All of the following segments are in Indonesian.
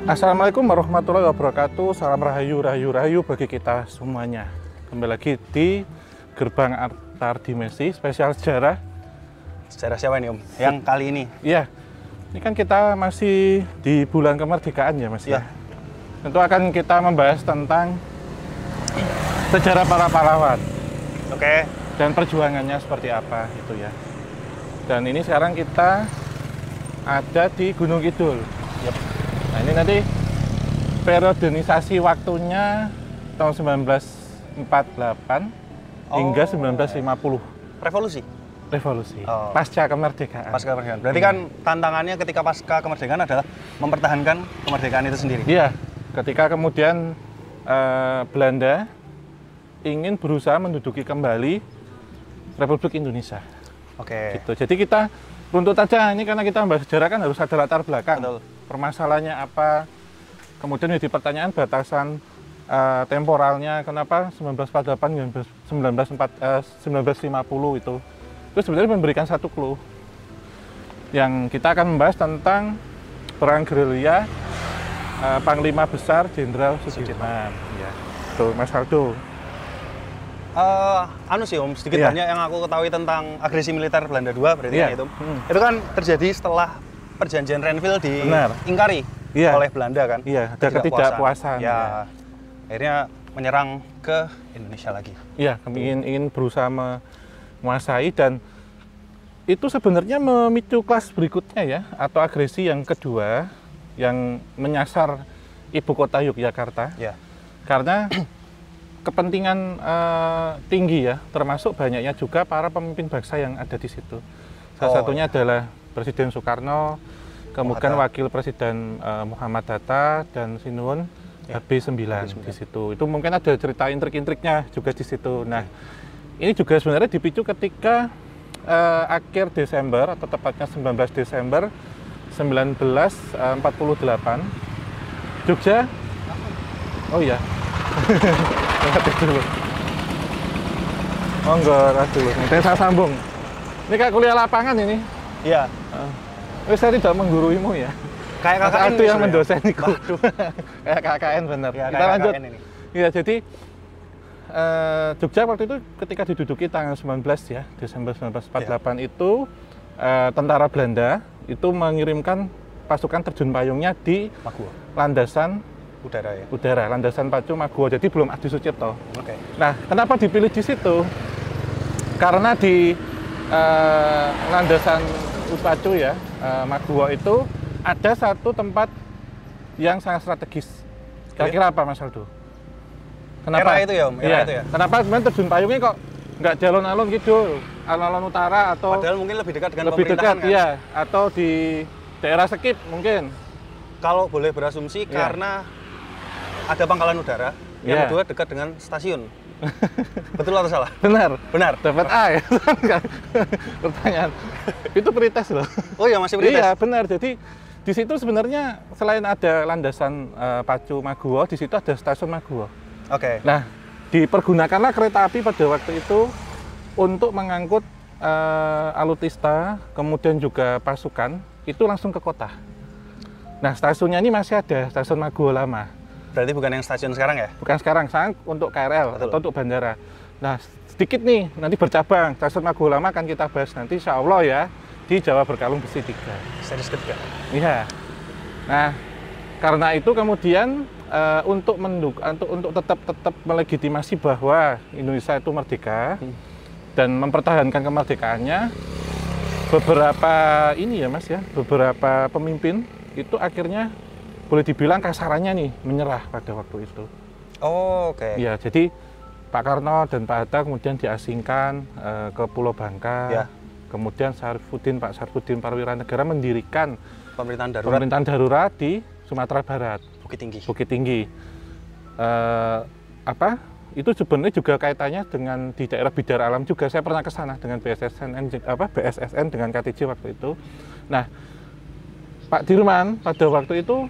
Assalamualaikum warahmatullahi wabarakatuh. Salam rahayu, rahayu, rahayu bagi kita semuanya. Kembali lagi di Gerbang Antar Dimensi spesial sejarah. Sejarah siapa ini Om? Yang kali ini? Iya, ini kan kita masih di bulan kemerdekaan ya Mas ya. Tentu akan kita membahas tentang sejarah para pahlawan. Oke. Dan perjuangannya seperti apa itu ya. Dan ini sekarang kita ada di Gunung Kidul. Nah ini nanti periodenisasi waktunya tahun 1948 hingga 1950. Revolusi? Revolusi, pasca kemerdekaan. Pasca kemerdekaan. Berarti kan tantangannya ketika pasca kemerdekaan adalah mempertahankan kemerdekaan itu sendiri? Iya, ketika kemudian Belanda ingin berusaha menduduki kembali Republik Indonesia. Oke. Gitu. Jadi kita runtut aja, ini karena kita membahas sejarah kan harus ada latar belakang. Betul. Permasalahannya apa, kemudian jadi pertanyaan batasan temporalnya, kenapa 1948 1950 itu sebenarnya memberikan satu clue yang kita akan membahas tentang perang gerilya Panglima Besar Jenderal Sudirman. Ya, tuh Mas Aldo. Anu sih Om, sedikit banyak yang aku ketahui tentang agresi militer Belanda II berarti kan itu. Itu kan terjadi setelah Perjanjian Renville diingkari oleh Belanda kan. Iya, ada ketidakpuasan. Ya, akhirnya menyerang ke Indonesia lagi. Iya, kami ingin berusaha menguasai, dan itu sebenarnya memicu kelas berikutnya ya, atau agresi yang kedua yang menyasar ibu kota Yogyakarta. Ya. Karena kepentingan tinggi ya, termasuk banyaknya juga para pemimpin bangsa yang ada di situ. Salah satunya adalah Presiden Soekarno, kemudian Wakil Presiden Muhammad Hatta dan Sinuhun HB9 di situ. Itu mungkin ada cerita intrik-intriknya juga di situ. Nah, ini juga sebenarnya dipicu ketika akhir Desember atau tepatnya 19 Desember 1948 Jogja. Oh iya. Oh enggak, aduh, nanti saya sambung. Ini kayak kuliah lapangan ini. Iya. Saya tidak mengguruimu ya. Kayak KKN itu yang mendoseniku. Kayak KKN benar. Ya, kita lanjut. ini. Iya, jadi Jogja waktu itu ketika diduduki tanggal 19 ya, Desember 1948 itu tentara Belanda itu mengirimkan pasukan terjun payungnya di Maguwo. Landasan udara, landasan pacu Maguwo. Jadi belum Adi Sucipto. Oke. Nah, kenapa dipilih di situ? Karena di landasan pacu ya, Maguwo itu ada satu tempat yang sangat strategis. Kira-kira apa Mas Aldo? Kenapa? Era itu ya Om? Era itu ya? Kenapa terjun payungnya kok nggak di alun-alun gitu, alun-alun utara atau padahal mungkin lebih dekat dengan lebih dekat pemerintahan kan? ya, atau di daerah Sekip mungkin. Kalau boleh berasumsi karena ada pangkalan udara, yang kedua dekat dengan stasiun. Betul atau salah? Benar. Benar. Dapat A ya. Pertanyaan. Itu pretest loh. Oh ya, masih pretest? Iya, benar. Jadi di situ sebenarnya selain ada landasan pacu Maguwo, di situ ada stasiun Maguwo. Oke. Nah, dipergunakanlah kereta api pada waktu itu untuk mengangkut alutista, kemudian juga pasukan, itu langsung ke kota. Nah, stasiunnya ini masih ada, stasiun Maguwo lama. Berarti bukan yang stasiun sekarang ya? Bukan sekarang, sekarang untuk KRL. Betul. Atau untuk bandara. Nah, sedikit nih, nanti bercabang. Stasiun Maguwo lama akan kita bahas nanti, insya Allah ya, di Jawa Berkalung Besi 3. Series ketiga? Iya. Nah, karena itu kemudian untuk tetap melegitimasi bahwa Indonesia itu merdeka dan mempertahankan kemerdekaannya, beberapa ini ya Mas ya, beberapa pemimpin itu akhirnya boleh dibilang kasarannya nih menyerah pada waktu itu. Oh, oke. Ya, jadi Pak Karno dan Pak Hatta kemudian diasingkan ke Pulau Bangka. Ya. Kemudian Pak Sarifudin Parwiranegara mendirikan pemerintahan darurat di Sumatera Barat. Bukit Tinggi. Itu sebenarnya juga kaitannya dengan di daerah Bidar Alam juga. Saya pernah ke sana dengan BSSN dengan KTJ waktu itu. Nah, Pak Dirman pada waktu itu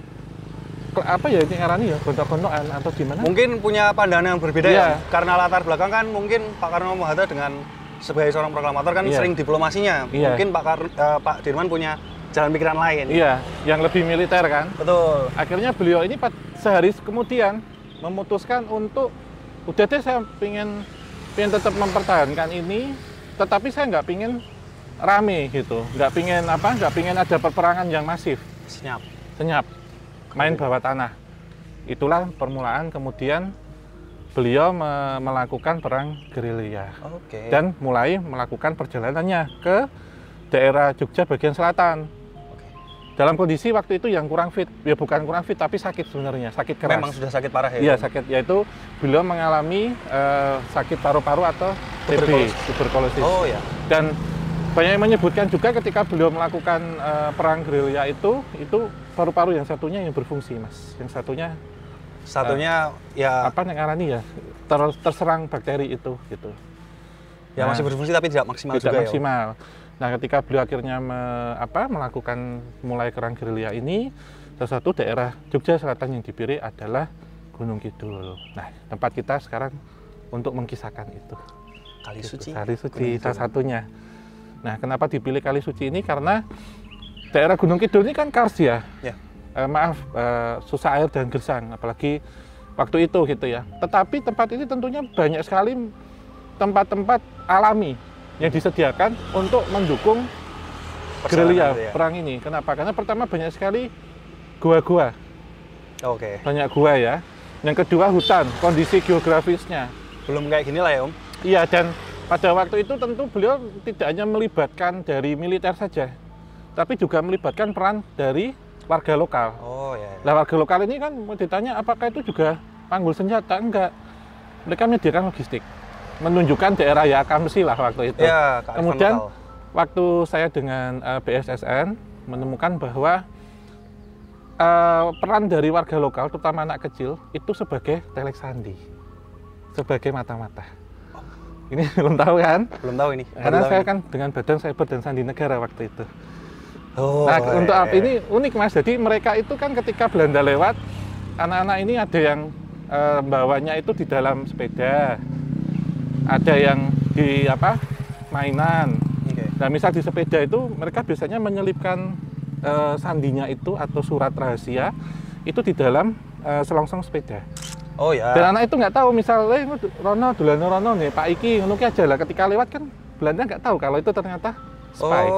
apa ya ini ngarani ya, gontok-gontokan atau gimana? Mungkin punya pandangan yang berbeda ya. Karena latar belakang kan mungkin Pak Karno Hatta dengan sebagai seorang proklamator kan sering diplomasinya. Mungkin Pak Dirman punya jalan pikiran lain. Iya, yang lebih militer kan. Betul. Akhirnya beliau ini sehari kemudian memutuskan untuk udah deh saya pengen tetap mempertahankan ini, tetapi saya nggak pingin rame gitu, nggak pingin ada peperangan yang masif. Senyap, main bawah tanah. Itulah permulaan kemudian beliau melakukan perang gerilya dan mulai melakukan perjalanannya ke daerah Jogja bagian selatan. Dalam kondisi waktu itu yang kurang fit, ya bukan kurang fit tapi sakit sebenarnya, sakit keras. Memang sudah sakit parah ya? Iya sakit, yaitu beliau mengalami sakit paru-paru atau TB, tuberkulosis. Oh ya. Dan banyak yang menyebutkan juga ketika beliau melakukan perang gerilya itu paru-paru yang satunya yang berfungsi, Mas. Yang satunya ya apa yang ngarani ya terserang bakteri itu gitu. Ya masih berfungsi tapi tidak maksimal tidak juga maksimal. Ya. Nah, ketika beliau akhirnya melakukan mulai perang gerilya ini, salah satu daerah Jogja Selatan yang dipilih adalah Gunung Kidul. Nah, tempat kita sekarang untuk mengkisahkan itu. Kali Suci. Kali Suci salah satunya. Nah, kenapa dipilih Kali Suci ini? Karena daerah Gunung Kidul ini kan kars ya. Susah air dan gersang, apalagi waktu itu gitu ya. Tetapi tempat ini tentunya banyak sekali tempat-tempat alami yang disediakan untuk mendukung gerilya perang ini. Kenapa? Karena pertama banyak sekali gua-gua. Banyak gua ya. Yang kedua hutan, kondisi geografisnya. Belum kayak gini lah ya Om. Iya, dan pada waktu itu tentu beliau tidak hanya melibatkan dari militer saja, tapi juga melibatkan peran dari warga lokal. Nah, warga lokal ini kan ditanya apakah itu juga panggul senjata? Enggak. Mereka menyediakan logistik. Menunjukkan daerah Yakamsi lah waktu itu. Ya, kemudian waktu saya dengan BSSN menemukan bahwa peran dari warga lokal, terutama anak kecil, itu sebagai telek sandi, sebagai mata-mata. Ini belum tahu kan? Belum tahu ini. Karena saya kan dengan Badan Cyber dan Sandi Negara waktu itu. Untuk apa ini unik Mas. Jadi mereka itu kan ketika Belanda lewat, anak-anak ini ada yang bawanya itu di dalam sepeda. Ada yang di mainan. Nah, misal di sepeda itu mereka biasanya menyelipkan sandinya itu atau surat rahasia itu di dalam selongsong sepeda. Dan anak itu nggak tahu misal Rono dulane Rono nih Pak Iki ngono aja lah, ketika lewat kan Belanda nggak tahu kalau itu ternyata spy.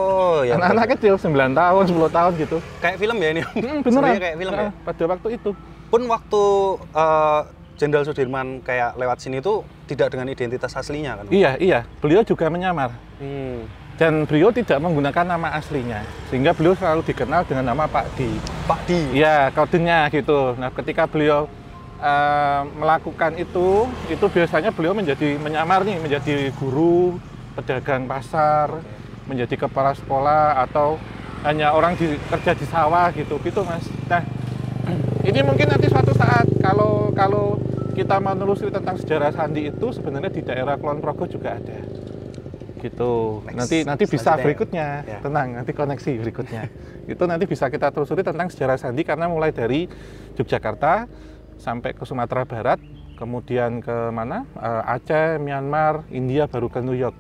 Anak-anak kecil 9 tahun, 10 tahun gitu. Kayak film ya ini. Beneran kayak film ya. Pada waktu itu. Pun waktu Jenderal Sudirman kayak lewat sini tuh tidak dengan identitas aslinya kan? Iya. Beliau juga menyamar. Dan beliau tidak menggunakan nama aslinya. Sehingga beliau selalu dikenal dengan nama Pak Di. Pak Di? Iya, kodenya gitu. Nah, ketika beliau melakukan itu biasanya beliau menyamar nih, menjadi guru, pedagang pasar, menjadi kepala sekolah, atau hanya orang kerja di sawah gitu Mas. Nah, ini mungkin nanti suatu saat kalau kita menelusuri tentang sejarah sandi itu sebenarnya di daerah Kulon Progo juga ada. Gitu. Nanti bisa berikutnya. Ya. Tenang, nanti koneksi berikutnya. Itu nanti bisa kita telusuri tentang sejarah sandi karena mulai dari Yogyakarta sampai ke Sumatera Barat, kemudian ke mana? Aceh, Myanmar, India, baru ke New York.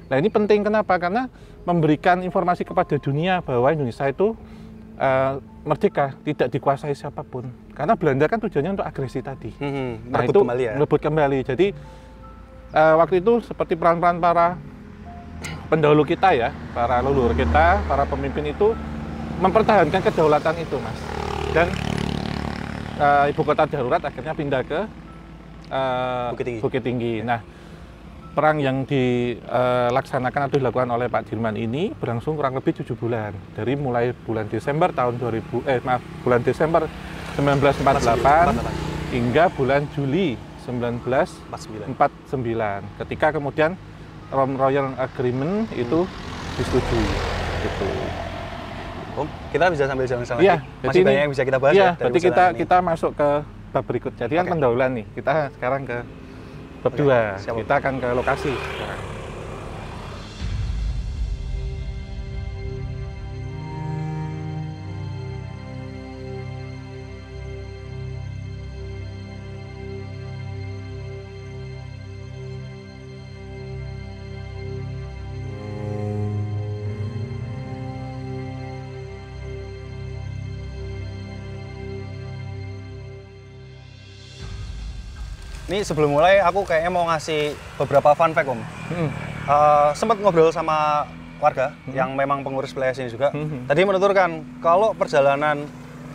Nah, ini penting kenapa? Karena memberikan informasi kepada dunia bahwa Indonesia itu merdeka, tidak dikuasai siapapun. Karena Belanda kan tujuannya untuk agresi tadi. Nah, itu merebut kembali. Jadi waktu itu seperti peran-peran para pendahulu kita ya, para leluhur kita, para pemimpin itu mempertahankan kedaulatan itu, Mas. Dan ibu kota darurat akhirnya pindah ke Bukit Tinggi. Nah, perang yang dilaksanakan atau dilakukan oleh Pak Dirman ini berlangsung kurang lebih 7 bulan. Dari mulai bulan Desember bulan Desember 1948 hingga bulan Juli 1949. Ketika kemudian Royal Agreement itu disetujui. Gitu. Om, kita bisa sambil jalan-jalan lagi. Masih banyak yang bisa kita bahas ya. Berarti kita masuk ke bab berikut. Jadi kan pendahuluan nih. Kita sekarang ke bab 2. Kita akan ke lokasi sekarang. Ini sebelum mulai aku kayaknya mau ngasih beberapa fun fact Om. Sempat ngobrol sama warga yang memang pengurus wilayah sini juga. Tadi menuturkan kalau perjalanan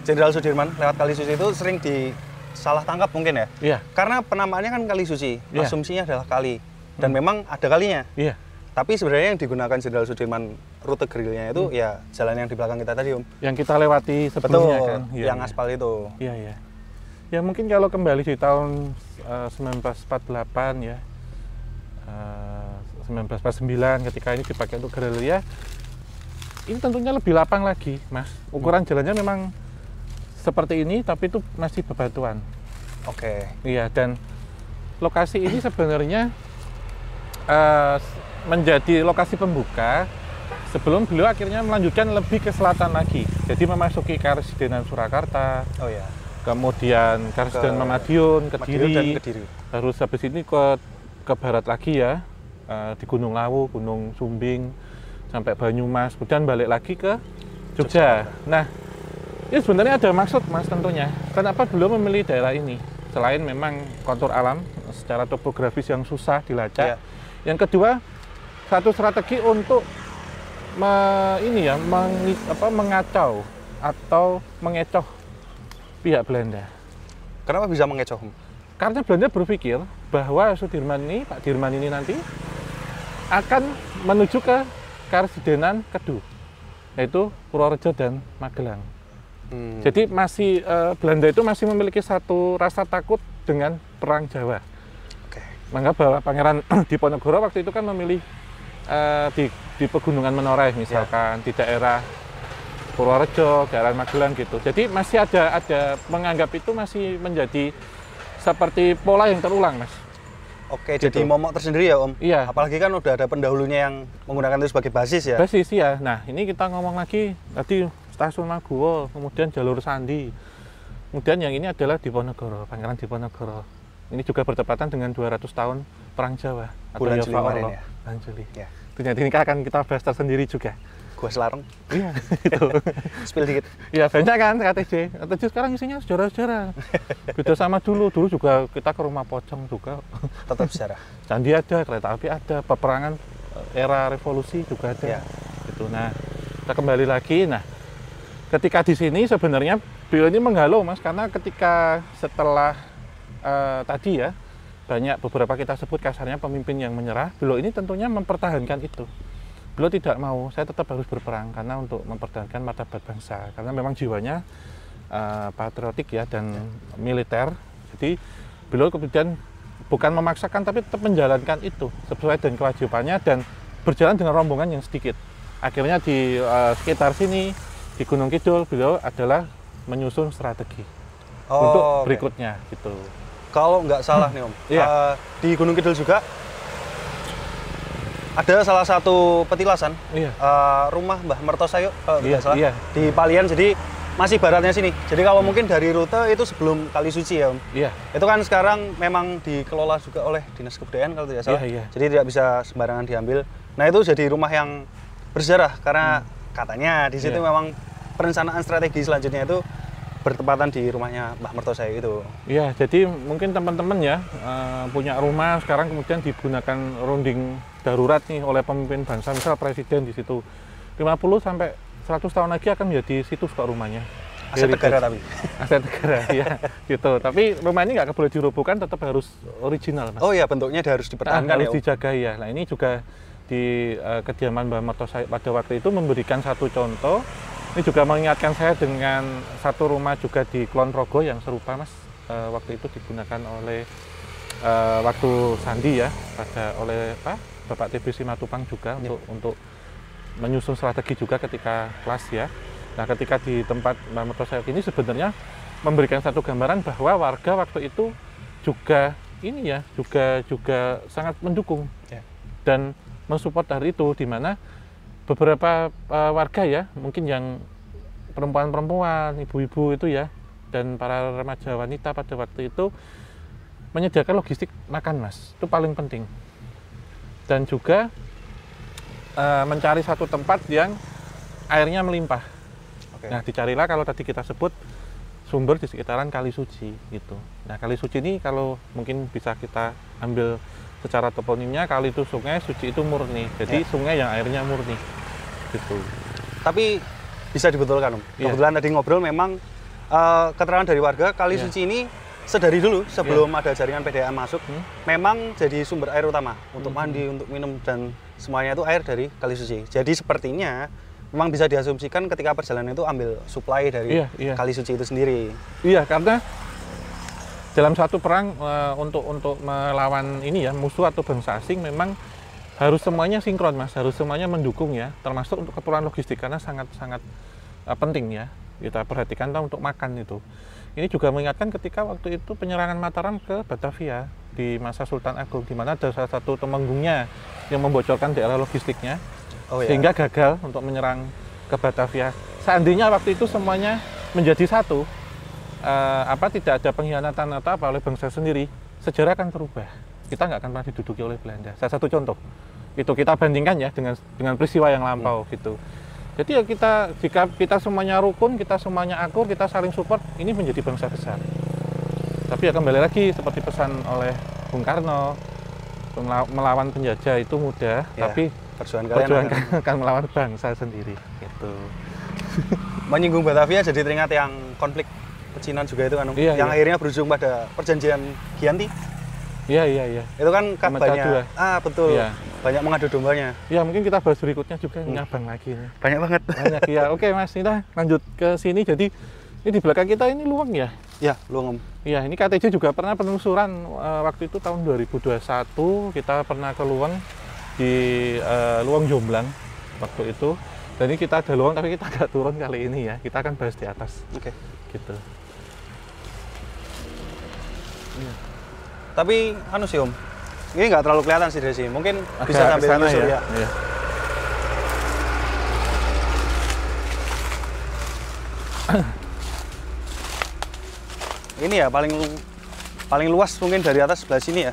Jenderal Sudirman lewat Kali Suci itu sering disalah tangkap mungkin ya. Iya. Karena penamaannya kan Kali Suci, asumsinya adalah kali. Dan memang ada kalinya. Iya. Tapi sebenarnya yang digunakan Jenderal Sudirman rute gerilnya itu ya jalan yang di belakang kita tadi Om. Yang kita lewati sebelumnya. Betul, kan. Ya, yang aspal itu. Iya, iya. Ya mungkin kalau kembali di tahun 1948 ya, 1949 ketika ini dipakai untuk gerilya, ini tentunya lebih lapang lagi, Mas. Ukuran jalannya memang seperti ini, tapi itu masih bebatuan. Oke. Iya, dan lokasi ini sebenarnya menjadi lokasi pembuka sebelum beliau akhirnya melanjutkan lebih ke selatan lagi. Jadi memasuki Karesidenan Surakarta. Oh ya. Kemudian Karesidenan Madiun, Kediri, terus habis ini ke barat lagi ya, di Gunung Lawu, Gunung Sumbing, sampai Banyumas, kemudian balik lagi ke Jogja. Nah, ini sebenarnya ada maksud Mas tentunya. Kenapa beliau memilih daerah ini? Selain memang kontur alam, secara topografis yang susah dilacak. Yang kedua, satu strategi untuk mengacau atau mengecoh pihak Belanda. Kenapa bisa mengecoh? Karena Belanda berpikir bahwa Sudirman ini, Pak Dirman ini nanti akan menuju ke Karesidenan Kedu, yaitu Purworejo dan Magelang. Jadi masih Belanda itu masih memiliki satu rasa takut dengan Perang Jawa. Menganggap bahwa Pangeran Diponegoro waktu itu kan memilih di pegunungan Menoreh misalkan, di daerah Purworejo, daerah Magelang gitu. Jadi masih ada menganggap itu masih menjadi seperti pola yang terulang, Mas. Oke, gitu. Jadi momok tersendiri ya, Om? Iya. Apalagi kan udah ada pendahulunya yang menggunakan itu sebagai basis ya? Basis, ya. Nah, ini kita ngomong lagi, tadi Stasiun Maguwo, kemudian Jalur Sandi. Kemudian yang ini adalah Diponegoro, Pangeran Diponegoro. Ini juga bertepatan dengan 200 tahun Perang Jawa. Bulan Juli kemarin ya? Bulan Juli. Ya. Nanti ini akan kita bahas tersendiri juga. Gua Selarong. Iya, itu. Spill dikit. Iya, banyak kan KTJ. KTJ sekarang isinya sejarah-sejarah. Beda sama dulu juga kita ke Rumah Pocong juga. Tetap sejarah. Candi ada, kereta api ada, peperangan era revolusi juga ada. Ya. Gitu. Nah, kita kembali lagi. Nah, ketika di sini sebenarnya beliau ini menghalau, Mas, karena ketika setelah tadi ya, banyak beberapa kita sebut kasarnya pemimpin yang menyerah, beliau ini tentunya mempertahankan itu. Beliau tidak mau, saya tetap harus berperang karena untuk mempertahankan martabat bangsa, karena memang jiwanya patriotik ya dan militer. Jadi beliau kemudian bukan memaksakan tapi tetap menjalankan itu sesuai dengan kewajibannya dan berjalan dengan rombongan yang sedikit. Akhirnya di sekitar sini di Gunung Kidul beliau adalah menyusun strategi untuk berikutnya gitu. Kalau nggak salah nih Om, di Gunung Kidul juga ada salah satu petilasan, rumah Mbah Mertosayo kalau tidak salah, di Palian, jadi masih baratnya sini. Jadi kalau mungkin dari rute itu sebelum Kali Suci ya Om. Iya. Itu kan sekarang memang dikelola juga oleh Dinas Kebudayaan kalau tidak salah. Jadi tidak bisa sembarangan diambil. Nah itu jadi rumah yang bersejarah karena katanya di situ memang perencanaan strategi selanjutnya itu bertepatan di rumahnya Mbah Mertosayo itu. Iya, jadi mungkin teman-teman ya punya rumah sekarang kemudian digunakan runding darurat nih oleh pemimpin bangsa, misal presiden di situ. 50 sampai 100 tahun lagi akan menjadi situs kok rumahnya. Aset negara tapi. Aset negara ya, gitu. Tapi rumah ini nggak boleh dirobohkan, tetap harus original, Mas. Oh iya, bentuknya harus dipertahankan harus dijaga ya. Nah, ini juga di kediaman Mbah Mertosayo pada waktu itu memberikan satu contoh. Ini juga mengingatkan saya dengan satu rumah juga di Kulon Progo yang serupa, Mas. Waktu itu digunakan oleh waktu Sandi ya, oleh Bapak TB Simatupang juga untuk menyusun strategi juga ketika kelas ya. Nah, ketika di tempat Mbah Mertosayo ini sebenarnya memberikan satu gambaran bahwa warga waktu itu juga ini ya, juga sangat mendukung dan mensupport hari itu, di mana beberapa warga ya, mungkin yang perempuan-perempuan, ibu-ibu itu ya, dan para remaja wanita pada waktu itu menyediakan logistik makan, Mas. Itu paling penting. Dan juga mencari satu tempat yang airnya melimpah. Nah, dicarilah kalau tadi kita sebut sumber di sekitaran Kali Suci gitu. Nah, Kali Suci ini kalau mungkin bisa kita ambil secara toponimnya, kali itu sungai, suci itu murni. Jadi sungai yang airnya murni gitu. Tapi bisa dibetulkan, Om. Kebetulan tadi ngobrol memang keterangan dari warga Kali Suci ini sedari dulu sebelum ada jaringan PDAM masuk memang jadi sumber air utama untuk mandi, untuk minum dan semuanya itu air dari Kali Suci. Jadi sepertinya memang bisa diasumsikan ketika perjalanan itu ambil supply dari Kali Suci itu sendiri. Iya, karena dalam satu perang untuk melawan ini ya musuh atau bangsa asing memang harus semuanya sinkron, Mas, harus semuanya mendukung ya, termasuk untuk keperluan logistik karena sangat-sangat penting ya kita perhatikan untuk makan itu. Ini juga mengingatkan ketika waktu itu penyerangan Mataram ke Batavia di masa Sultan Agung, di mana ada salah satu temenggungnya yang membocorkan daerah logistiknya. Sehingga gagal untuk menyerang ke Batavia. Seandainya waktu itu semuanya menjadi satu, tidak ada pengkhianatan atau apa oleh bangsa sendiri, sejarah akan berubah. Kita nggak akan pernah diduduki oleh Belanda. Salah satu contoh itu kita bandingkan ya dengan peristiwa yang lampau gitu. Jadi ya jika kita semuanya rukun, kita semuanya akur, kita saling support, ini menjadi bangsa besar. Tapi ya kembali lagi seperti pesan oleh Bung Karno, melawan penjajah itu mudah, tapi perjuangan akan melawan bangsa sendiri gitu. Menyinggung Batavia jadi teringat yang konflik pecinan juga itu kan, yang akhirnya berujung pada perjanjian Giyanti. Iya. Itu kan banyak, betul. Iya. Banyak mengadu dombanya. Ya mungkin kita bahas berikutnya juga ngabang lagi. Banyak banget. Banyak ya. Oke Mas, kita lanjut ke sini. Jadi ini di belakang kita ini Luweng ya? Iya, Luweng, Om. Iya, ini KTJ juga pernah penelusuran waktu itu tahun 2021 kita pernah ke Luweng di Luweng Jomblang waktu itu. Dan ini kita ada Luweng tapi kita nggak turun kali ini ya. Kita akan bahas di atas. Oke. Gitu. Iya. Tapi sih Om, ini nggak terlalu kelihatan sih dari sini. Mungkin bisa sambil nyusur ya. Iya. Ini ya paling luas mungkin dari atas sebelah sini ya.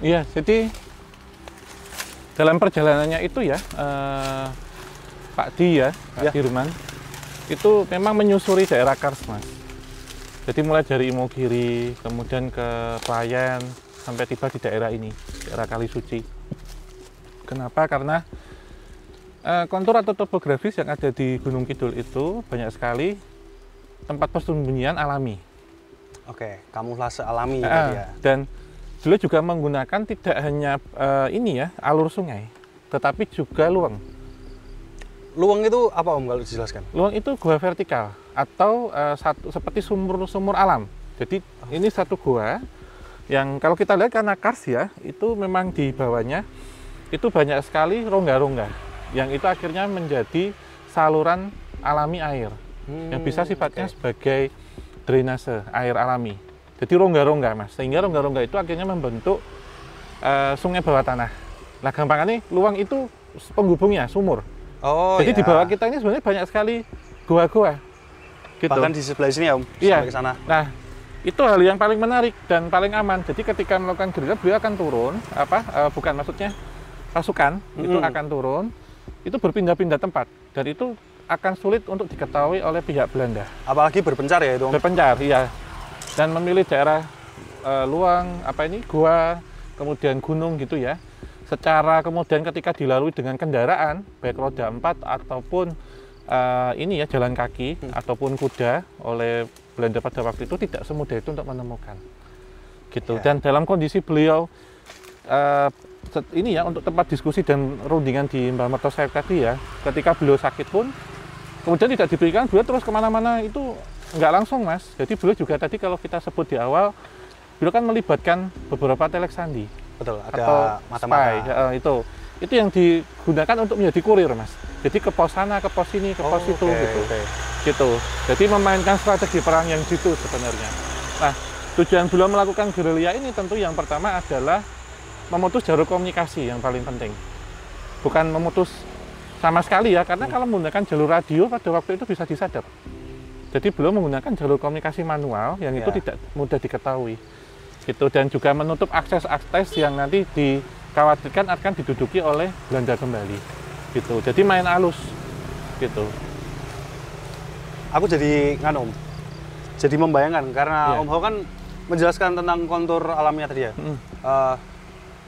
Iya, jadi dalam perjalanannya itu ya Pak Di Pak Dirman itu memang menyusuri daerah Kars, Mas. Jadi mulai dari Imogiri, kemudian ke Klayen, sampai tiba di daerah ini, daerah Kali Suci. Kenapa? Karena kontur atau topografis yang ada di Gunung Kidul itu banyak sekali tempat persembunyian alami. Oke, kamuflase alami ya. Dan beliau juga menggunakan tidak hanya alur sungai, tetapi juga luweng. Luweng itu apa Om kalau dijelaskan? Luweng itu gua vertikal atau seperti sumur alam. Jadi ini satu gua yang kalau kita lihat karena kars ya, itu memang di bawahnya itu banyak sekali rongga-rongga yang itu akhirnya menjadi saluran alami air yang bisa sifatnya sebagai drainase air alami. Jadi rongga-rongga, Mas, sehingga rongga-rongga itu akhirnya membentuk sungai bawah tanah. Nah, gampangannya luweng itu penghubungnya sumur. Jadi di bawah kita ini sebenarnya banyak sekali goa-goa. Gitu. Bahkan di sebelah sini ya Om, sampai ke sana. Nah, itu hal yang paling menarik dan paling aman. Jadi ketika melakukan gerilya, beliau akan turun, pasukan itu akan turun, itu berpindah-pindah tempat, dan itu akan sulit untuk diketahui oleh pihak Belanda. Apalagi berpencar ya itu Om? Berpencar, iya. Dan memilih daerah luweng, goa, kemudian gunung gitu ya. Secara kemudian ketika dilalui dengan kendaraan, baik roda 4 ataupun jalan kaki ataupun kuda oleh Belanda pada waktu itu tidak semudah itu untuk menemukan. Gitu. Dan dalam kondisi beliau untuk tempat diskusi dan rundingan di Mbah Mertosaid tadi ya, ketika beliau sakit pun kemudian tidak diberikan, beliau terus kemana-mana itu nggak langsung, Mas. Jadi beliau juga tadi kalau kita sebut di awal, beliau kan melibatkan beberapa telek sandi. Betul, ada mata-mata. Itu yang digunakan untuk menjadi kurir, Mas. Jadi ke pos sana, ke pos sini, ke pos itu gitu. Jadi memainkan strategi perang yang jitu sebenarnya. Nah, tujuan beliau melakukan gerilya ini tentu yang pertama adalah memutus jalur komunikasi yang paling penting. Bukan memutus sama sekali ya, karena kalau menggunakan jalur radio pada waktu itu bisa disadap. Jadi beliau menggunakan jalur komunikasi manual yang itu tidak mudah diketahui. Gitu, dan juga menutup akses yang nanti dikhawatirkan akan diduduki oleh Belanda kembali. Gitu. Jadi main halus gitu. aku jadi Om. Jadi membayangkan karena Om Ho kan menjelaskan tentang kontur alamnya tadi ya.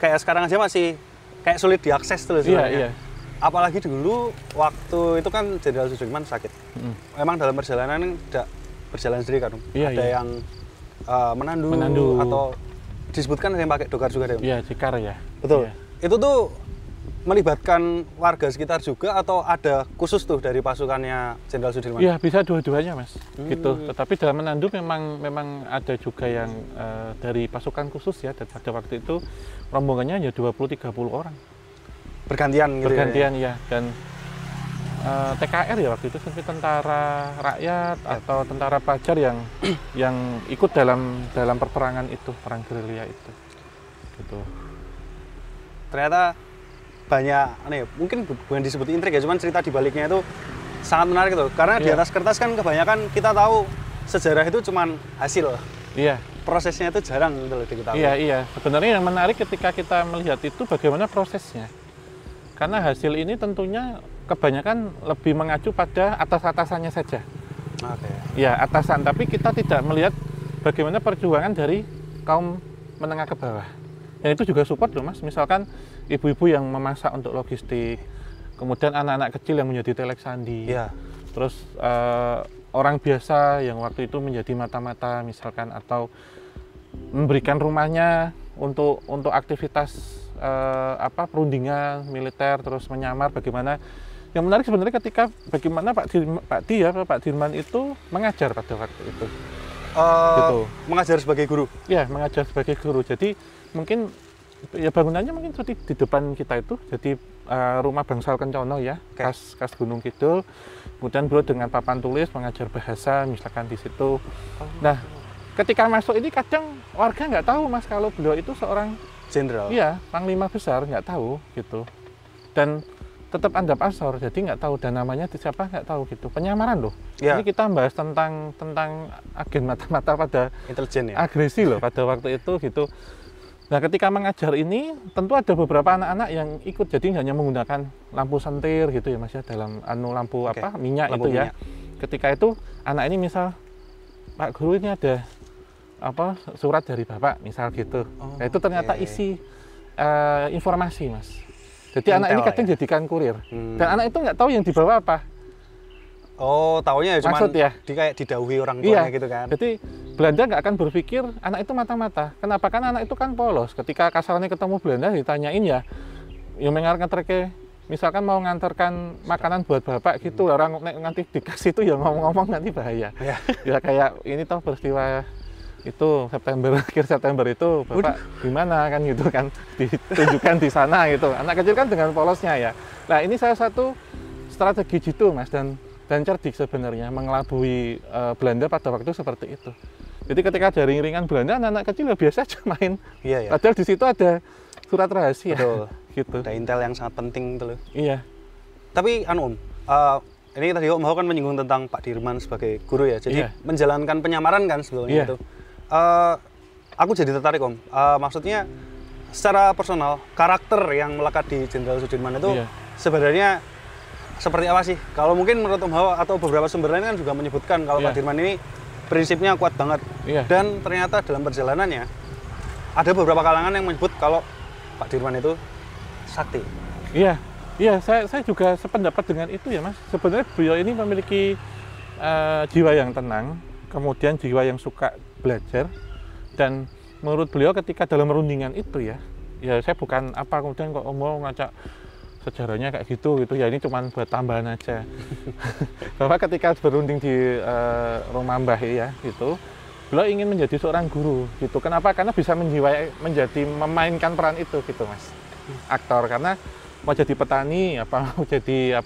Kayak sekarang aja masih kayak sulit diakses tuh sebenarnya. Apalagi dulu waktu itu kan Jenderal Sudirman sakit. Memang dalam perjalanan tidak berjalan sendiri kan Om. Ada yang menandu atau disebutkan ada yang pakai dokar juga deh Om. Iya, cikar ya. Betul. Itu tuh melibatkan warga sekitar juga atau ada khusus tuh dari pasukannya Jenderal Sudirman? Iya, bisa dua-duanya Mas. Gitu. Tetapi dalam menandu memang ada juga yang dari pasukan khusus ya. Dan pada waktu itu rombongannya hanya 20-30 orang. Bergantian gitu. Bergantian ya. Dan TKR ya waktu itu seperti tentara rakyat atau tentara pelajar yang ikut dalam peperangan itu, perang gerilya itu. Gitu. Ternyata banyak mungkin bukan disebut intrik ya, cuman cerita di baliknya itu sangat menarik gitu. Karena di atas kertas kan kebanyakan kita tahu sejarah itu cuman hasil. Iya. Prosesnya itu jarang gitu loh diketahui. Iya. Sebenarnya yang menarik ketika kita melihat itu bagaimana prosesnya. Karena hasil ini tentunya kebanyakan lebih mengacu pada atas-atasannya saja. Oke. Ya, atasan, tapi kita tidak melihat bagaimana perjuangan dari kaum menengah ke bawah. Yang itu juga support loh Mas, misalkan ibu-ibu yang memasak untuk logistik, kemudian anak-anak kecil yang menjadi telek sandi, terus orang biasa yang waktu itu menjadi mata-mata misalkan, atau memberikan rumahnya untuk aktivitas perundingan militer, terus menyamar bagaimana. Yang menarik sebenarnya ketika bagaimana Pak Dirman itu mengajar pada waktu itu. Gitu. Mengajar sebagai guru? Ya, mengajar sebagai guru. Jadi mungkin ya bangunannya mungkin seperti di depan kita itu. Jadi rumah Bangsal Kencono ya, khas Gunung Kidul. Kemudian beliau dengan papan tulis mengajar bahasa misalkan di situ. Nah, ketika masuk ini kadang warga nggak tahu Mas kalau beliau itu seorang jenderal. Iya, panglima besar, nggak tahu gitu. Dan tetap andap asor, jadi nggak tahu, dan namanya siapa nggak tahu gitu. Penyamaran loh. Ini kita bahas tentang agen mata-mata pada intelijen ya. Agresi loh pada waktu itu gitu. Nah, ketika mengajar ini tentu ada beberapa anak-anak yang ikut, jadi hanya menggunakan lampu sentir gitu ya Mas ya, dalam lampu minyak lampu itu minyak. Ya. Ketika itu anak ini misal, Pak Guru ini ada surat dari Bapak misal gitu. Nah, itu ternyata isi informasi Mas. Jadi anak ini kadang jadikan kurir. Dan anak itu nggak tahu yang dibawa apa. Oh, taunya cuma kayak didhawuhi orang tuanya gitu kan. Jadi Belanda nggak akan berpikir anak itu mata-mata. Kenapa? Kan anak itu kan polos. Ketika kasarannya ketemu Belanda ditanyain ya mengarang ngetreke, misalkan mau ngantarkan makanan buat Bapak gitu, orang nanti dikasih itu ya ngomong-ngomong nanti bahaya. Ya kayak ini toh peristiwa itu akhir September itu Bapak gimana kan gitu kan, ditunjukkan di sana gitu. Anak kecil kan dengan polosnya ya. Nah, ini salah satu strategi jitu Mas, dan cerdik sebenarnya mengelabui Belanda pada waktu seperti itu. Jadi ketika ada ring-ringan Belanda, anak-anak kecil ya biasa aja main. Padahal di situ ada surat rahasia. Betul. Gitu. Ada intel yang sangat penting itu loh. Iya. Tapi ini tadi Om Ho kan menyinggung tentang Pak Dirman sebagai guru ya. Jadi menjalankan penyamaran kan sebetulnya itu. Aku jadi tertarik Om, maksudnya secara personal, karakter yang melekat di Jenderal Sudirman itu sebenarnya seperti apa sih? Kalau mungkin menurut Om Ho atau beberapa sumber lain kan juga menyebutkan kalau Pak Dirman ini prinsipnya kuat banget. Dan ternyata dalam perjalanannya ada beberapa kalangan yang menyebut kalau Pak Dirman itu sakti. Iya, saya juga sependapat dengan itu ya Mas. Sebenarnya beliau ini memiliki jiwa yang tenang, kemudian jiwa yang suka belajar, dan menurut beliau ketika dalam rundingan itu ya saya bukan kemudian kok mau ngacak sejarahnya kayak gitu ya, ini cuma buat tambahan aja. Bahwa ketika berunding di rumah Mbah ya gitu, beliau ingin menjadi seorang guru gitu. Kenapa? Karena bisa memainkan peran itu gitu Mas, aktor. Karena mau jadi petani, mau jadi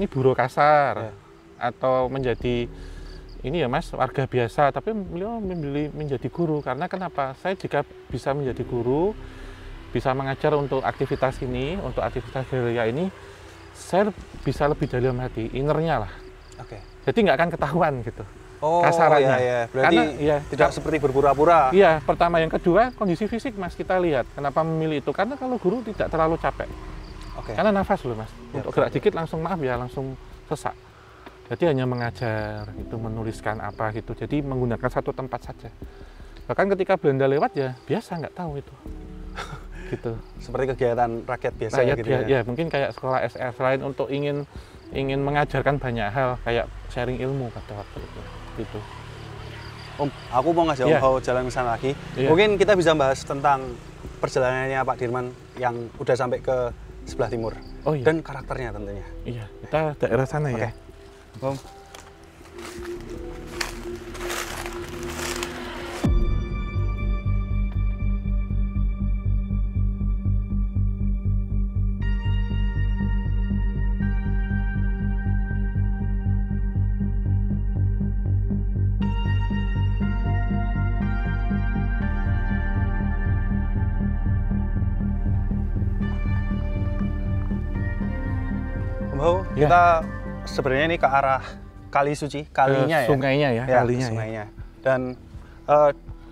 buruh kasar, atau menjadi ini ya Mas, warga biasa, tapi beliau memilih menjadi guru. Karena kenapa? Saya jika bisa menjadi guru, bisa mengajar untuk aktivitas ini, untuk aktivitas gerilya ini, saya bisa lebih dalam hati, innernya lah. Jadi nggak akan ketahuan gitu. Kasarannya. Berarti karena, tidak seperti berpura-pura. Iya, pertama. Yang kedua, kondisi fisik Mas, kita lihat. Kenapa memilih itu? Karena kalau guru tidak terlalu capek. Karena nafas loh Mas. Untuk gerak dikit langsung langsung sesak. Jadi hanya mengajar, itu menuliskan apa gitu. Jadi menggunakan satu tempat saja. Bahkan ketika Belanda lewat ya biasa, nggak tahu itu. Gitu. Seperti kegiatan rakyat biasa rakyat gitu ya. Ya, mungkin kayak sekolah SF lain untuk ingin mengajarkan banyak hal kayak sharing ilmu pada waktu itu. Gitu. Om, aku mau ngasih Om Hao jalan ke sana lagi. Mungkin kita bisa bahas tentang perjalanannya Pak Dirman yang udah sampai ke sebelah timur. Dan karakternya tentunya. Iya, kita daerah sana ya. Om. Kita sebenarnya ini ke arah Kali Suci, kalinya ya. Sungainya ya, kalinya. Sungainya. Dan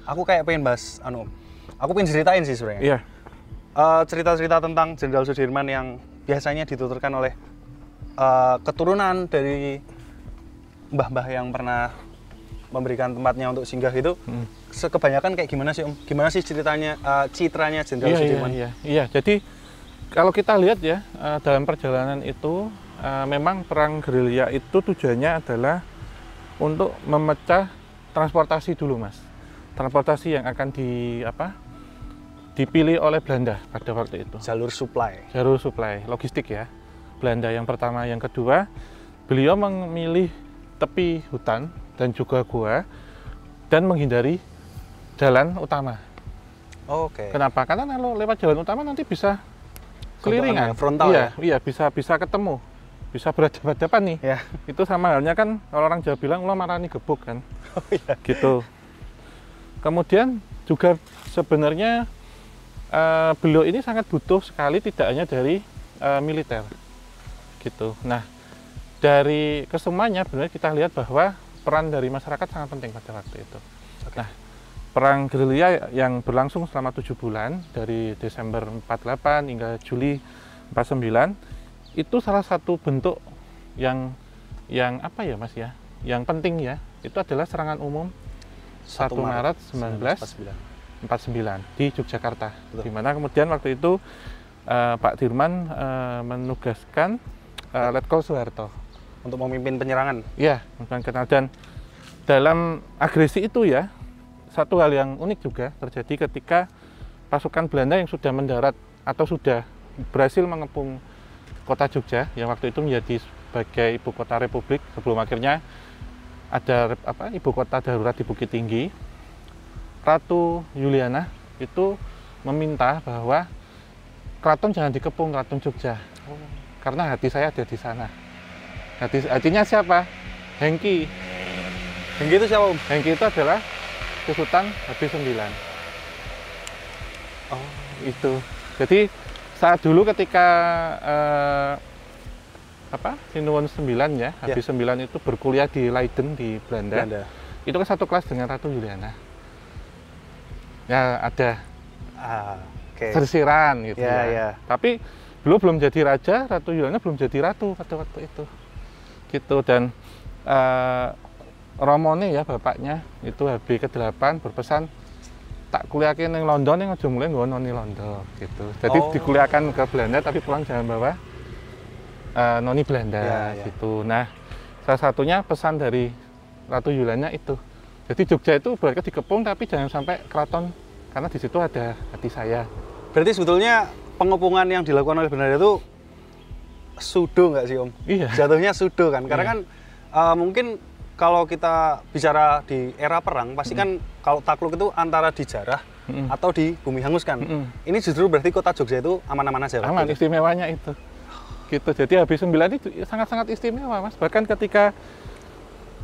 aku kayak pengen bahas, aku pengen ceritain sih sebenarnya. Iya. Cerita-cerita tentang Jenderal Sudirman yang biasanya dituturkan oleh keturunan dari mbah-mbah yang pernah memberikan tempatnya untuk singgah itu. Kebanyakan kayak gimana sih Om? Gimana sih ceritanya, citranya Jenderal Sudirman? Iya, jadi kalau kita lihat ya, dalam perjalanan itu memang perang gerilya itu tujuannya adalah untuk memecah transportasi dulu, Mas. Transportasi yang akan dipilih oleh Belanda pada waktu itu. Jalur supply. Jalur supply, logistik ya. Belanda yang pertama, yang kedua, beliau memilih tepi hutan dan juga gua dan menghindari jalan utama. Oke. Kenapa? Karena kalau lewat jalan utama nanti bisa keliringan, frontal iya, bisa ketemu, bisa berhadapan nih. Ya. Itu sama halnya kan kalau orang Jawa bilang lo marani gebuk kan. Oh, iya. Gitu. Kemudian juga sebenarnya beliau ini sangat butuh sekali tidak hanya dari militer. Gitu. Nah, dari kesemuanya benar kita lihat bahwa peran dari masyarakat sangat penting pada waktu itu. Nah, perang gerilya yang berlangsung selama 7 bulan dari Desember 48 hingga Juli 49 itu salah satu bentuk yang apa ya Mas ya, yang penting ya, itu adalah serangan umum 1 Maret 1949 di Yogyakarta. Di mana kemudian waktu itu Pak Dirman menugaskan Letkol Soeharto untuk memimpin penyerangan. Iya, dan dalam agresi itu ya, satu hal yang unik juga terjadi ketika pasukan Belanda yang sudah mendarat atau sudah berhasil mengepung kota Jogja yang waktu itu menjadi sebagai ibu kota Republik sebelum akhirnya ada ibu kota darurat di Bukit Tinggi. Ratu Juliana itu meminta bahwa keraton jangan dikepung, keraton Jogja, karena hati saya ada di sana. Hatinya siapa? Hengki. Hengki itu siapa Om? Hengki itu adalah Tusutan Habis 9. Oh, itu. Jadi saat dulu ketika Sinuwun 9 ya, Habis 9 itu berkuliah di Leiden di Belanda. Itu kan satu kelas dengan Ratu Juliana. Ya ada sersiran gitu ya. Tapi belum jadi raja, Ratu Juliana belum jadi ratu pada waktu itu. Gitu. Dan Romone ya bapaknya itu HB ke-8 berpesan tak kuliahkan yang London yang aja mulai nggak noni London gitu. Jadi dikuliahkan ke Belanda tapi pulang jangan bawa noni Belanda gitu. Nah, salah satunya pesan dari Ratu Juliana itu. Jadi Jogja itu berarti dikepung tapi jangan sampai keraton karena di situ ada hati saya. Berarti sebetulnya pengepungan yang dilakukan oleh Belanda itu sudo nggak sih Om? Iya. Jatuhnya sudo kan, karena kan mungkin kalau kita bicara di era perang, pasti kan kalau takluk itu antara dijarah atau di bumi hangus kan. Ini justru berarti kota Jogja itu aman-aman aja. Aman, istimewanya itu. Gitu. Jadi Habis 9 itu sangat-sangat istimewa Mas. Bahkan ketika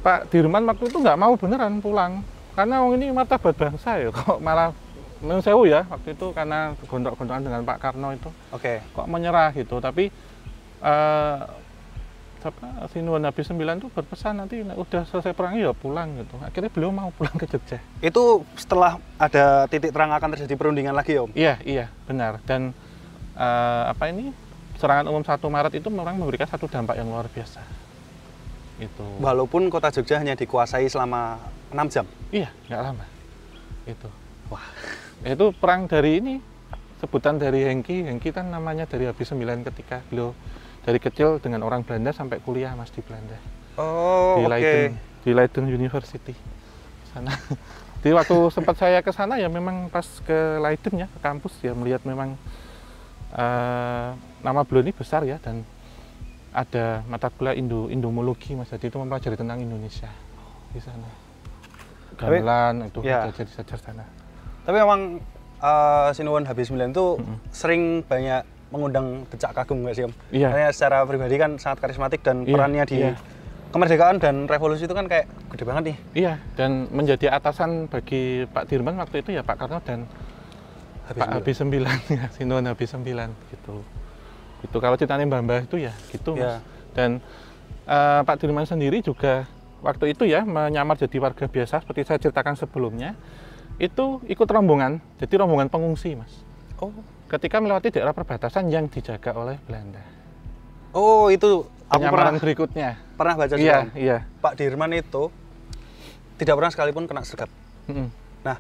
Pak Dirman waktu itu nggak mau beneran pulang. Karena ini martabat bangsa ya, kok malah menurut saya ya waktu itu karena gondok-gondokan dengan Pak Karno itu. Kok menyerah gitu. Tapi Sinuwun Habis 9 itu berpesan nanti udah selesai perang ya pulang gitu. Akhirnya beliau mau pulang ke Jogja. Itu setelah ada titik terang akan terjadi perundingan lagi Om? Iya benar. Dan serangan umum 1 Maret itu memang memberikan satu dampak yang luar biasa. Itu. Walaupun kota Jogja hanya dikuasai selama 6 jam. Iya, nggak lama. Itu. Wah. Itu perang dari ini, sebutan dari Hengki. Hengki kan namanya dari habis 9 ketika beliau dari kecil dengan orang Belanda sampai kuliah Mas di Belanda. Oh, oke. Di Leiden University sana. Di waktu sempat saya ke sana ya memang pas ke Leiden ya, ke kampus ya melihat memang nama beliau ini besar ya, dan ada mata kuliah Indomologi Mas, jadi itu mempelajari tentang Indonesia di sana. Gamelan itu ya. jadi sajar sana. Tapi memang Sinuwun HB9 itu sering banyak mengundang decak kagum nggak sih Om? Iya. Karena secara pribadi kan sangat karismatik dan perannya di kemerdekaan dan revolusi itu kan kayak gede banget nih. Iya, dan menjadi atasan bagi Pak Dirman waktu itu ya Pak Karno dan Pak HB9 ya, Sinuwun HB9 gitu. Itu kalau ceritanya Mbah-mbah itu ya gitu Mas. Dan Pak Dirman sendiri juga waktu itu ya menyamar jadi warga biasa seperti saya ceritakan sebelumnya. Itu ikut rombongan, jadi rombongan pengungsi Mas. Oh, ketika melewati daerah perbatasan yang dijaga oleh Belanda. Oh, itu penyamaran berikutnya. Pernah baca juga. Iya. Pak Dirman itu tidak pernah sekalipun kena sergap. Nah,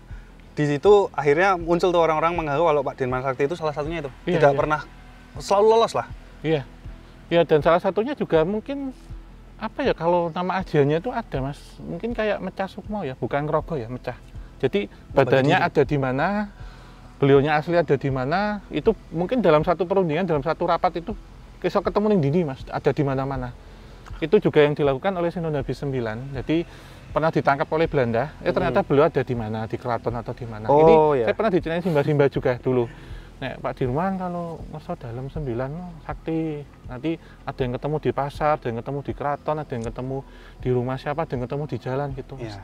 di situ akhirnya muncul tuh orang-orang mengaku kalau Pak Dirman Sakti itu salah satunya itu. Tidak pernah, selalu lolos lah. Iya. Iya, dan salah satunya juga mungkin apa ya, kalau nama ajalnya itu ada Mas. Mungkin kayak Mecah Sukmo ya, bukan Ngrogo ya, Mecah. Jadi badannya ada di mana, beliaunya asli ada di mana, itu mungkin dalam satu perundingan, dalam satu rapat itu kisah ketemu ning dini Mas, ada di mana-mana. Itu juga yang dilakukan oleh Sinuwun HB9. Jadi pernah ditangkap oleh Belanda, ternyata beliau ada di mana, di keraton atau di mana. Ini saya pernah diceritain Simba-Simba juga dulu. Nek Pak Dirman kalau ngerasa dalam 9 sakti, nanti ada yang ketemu di pasar, ada yang ketemu di keraton, ada yang ketemu di rumah siapa, ada yang ketemu di jalan gitu Mas.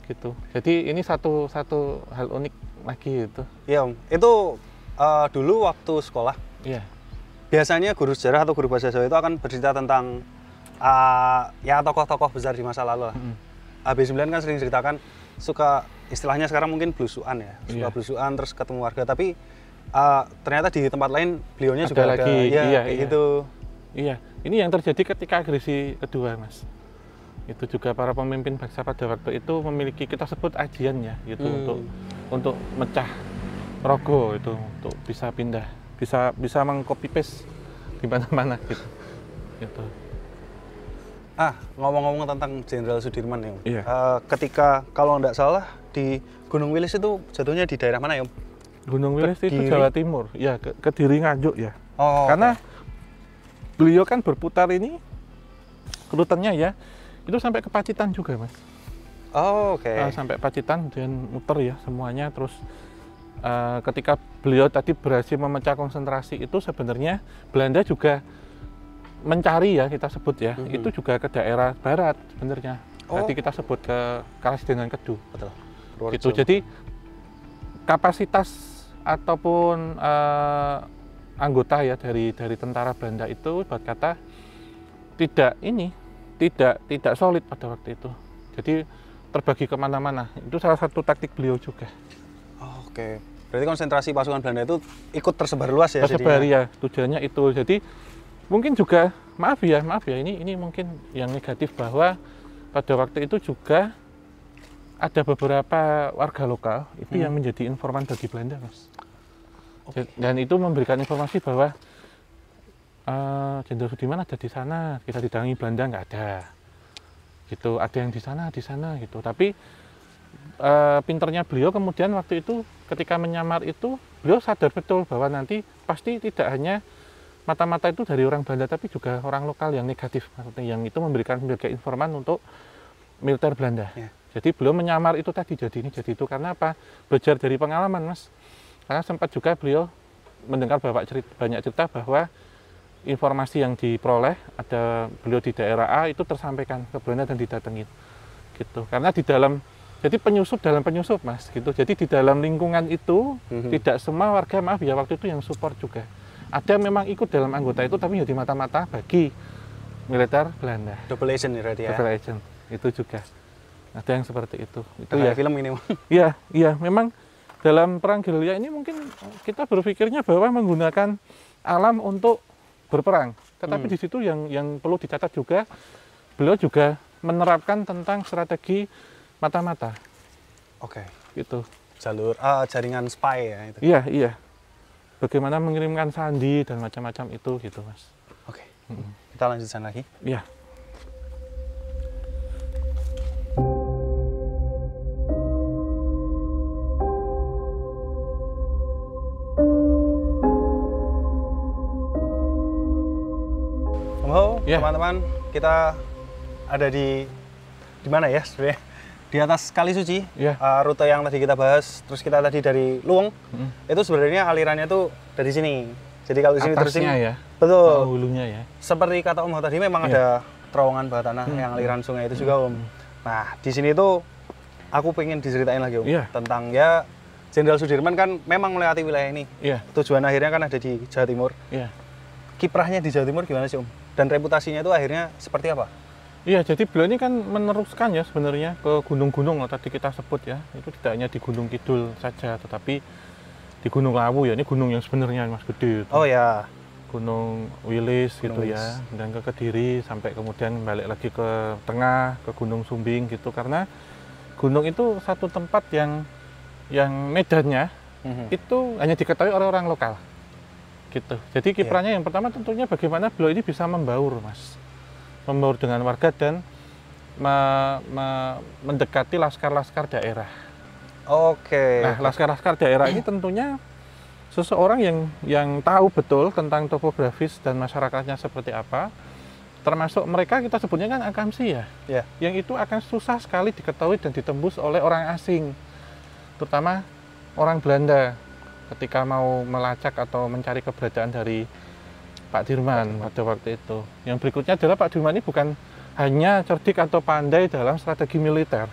Gitu. Jadi ini satu hal unik lagi itu. Iya Om, itu dulu waktu sekolah. Iya. Biasanya guru sejarah atau guru bahasa Jawa itu akan bercerita tentang ya tokoh-tokoh besar di masa lalu lah. HB9 kan sering ceritakan suka istilahnya sekarang mungkin blusukan ya, suka blusukan terus ketemu warga, tapi ternyata di tempat lain beliaunya juga ada lagi, gitu. Iya, ini yang terjadi ketika agresi kedua Mas. Itu juga para pemimpin bangsa pada waktu itu memiliki, kita sebut ajian ya, gitu, untuk mecah rogo itu, untuk bisa pindah, bisa meng-copy paste di mana-mana gitu. Gitu. Ngomong-ngomong tentang Jenderal Sudirman ya Om. Iya. Ketika kalau nggak salah di Gunung Wilis itu jatuhnya di daerah mana ya Om? Gunung Wilis itu Jawa Timur, ya Kediri Nganjuk ya. Karena beliau kan berputar ini, rutannya ya, itu sampai ke Pacitan juga Mas. Sampai Pacitan dan muter ya semuanya. Terus ketika beliau tadi berhasil memecah konsentrasi itu, sebenarnya Belanda juga mencari ya, kita sebut ya, itu juga ke daerah barat sebenarnya. Jadi kita sebut ke Karasidenan Kedu. Betul. Gitu. Jadi kapasitas ataupun anggota ya dari tentara Belanda itu ibarat kata tidak solid pada waktu itu. Jadi terbagi kemana-mana. Itu salah satu taktik beliau juga. Berarti konsentrasi pasukan Belanda itu ikut tersebar luas ya? Tersebar ya, tujuannya itu. Jadi mungkin juga maaf ya ini mungkin yang negatif, bahwa pada waktu itu juga ada beberapa warga lokal itu yang menjadi informan bagi Belanda Mas. Dan itu memberikan informasi bahwa Jenderal Sudirman ada di sana, kita didatangi Belanda nggak ada, gitu. Ada yang di sana gitu. Tapi pinternya beliau kemudian waktu itu ketika menyamar itu, beliau sadar betul bahwa nanti pasti tidak hanya mata-mata itu dari orang Belanda, tapi juga orang lokal yang negatif, maksudnya yang itu memberikan informan untuk militer Belanda. Jadi beliau menyamar itu tadi, jadi ini jadi itu, karena apa? Belajar dari pengalaman Mas. Karena sempat juga beliau mendengar banyak cerita bahwa informasi yang diperoleh ada beliau di daerah A itu tersampaikan ke Belanda dan didatengin gitu. Karena di dalam, jadi penyusup dalam penyusup Mas gitu. Jadi di dalam lingkungan itu tidak semua warga waktu itu yang support juga. Ada memang ikut dalam anggota itu, tapi jadi mata-mata bagi militer Belanda. Double agent ya? Double agent itu juga. Ada yang seperti itu. Itu ya film ini. Iya, memang dalam perang gerilya ini mungkin kita berpikirnya bahwa menggunakan alam untuk berperang. Tetapi di situ yang perlu dicatat juga, beliau juga menerapkan tentang strategi mata-mata. Oke. Gitu. Jalur jaringan spy ya itu. Iya, iya. Bagaimana mengirimkan sandi dan macam-macam itu gitu, Mas. Oke. Kita lanjutkan lagi. Iya. Teman-teman, kita ada di mana ya sebenarnya? Di atas Kali Suci. Rute yang tadi kita bahas, terus kita tadi dari Luweng. Itu sebenarnya alirannya tuh dari sini. Jadi kalau di sini terusin ya. Betul. Hulunya ya. Seperti kata Om tadi memang ada terowongan bawah tanah yang aliran sungai itu juga Om. Nah, di sini tuh aku pengen diceritain lagi Om tentang ya Jenderal Sudirman kan memang melewati wilayah ini. Tujuan akhirnya kan ada di Jawa Timur. Kiprahnya di Jawa Timur gimana sih Om? Dan reputasinya itu akhirnya seperti apa? Iya, jadi beliau ini kan meneruskan ya sebenarnya ke gunung-gunung tadi kita sebut ya. Itu tidak hanya di Gunung Kidul saja, tetapi di Gunung Lawu ya. Ini gunung yang sebenarnya Mas gede. Oh ya. Gunung Wilis gitu ya. Dan ke Kediri sampai kemudian balik lagi ke tengah ke Gunung Sumbing gitu. Karena gunung itu satu tempat yang medannya itu hanya diketahui oleh orang lokal. Gitu. Jadi kiprahnya yang pertama tentunya bagaimana beliau ini bisa membaur, Mas. Membaur dengan warga dan mendekati laskar-laskar daerah. Oke. Nah, laskar-laskar daerah ini tentunya seseorang yang tahu betul tentang topografis dan masyarakatnya seperti apa. Termasuk mereka kita sebutnya kan akamsi ya. Yang itu akan susah sekali diketahui dan ditembus oleh orang asing. Terutama orang Belanda. Ketika mau melacak atau mencari keberadaan dari Pak Dirman pada waktu itu. Yang berikutnya adalah Pak Dirman ini bukan hanya cerdik atau pandai dalam strategi militer,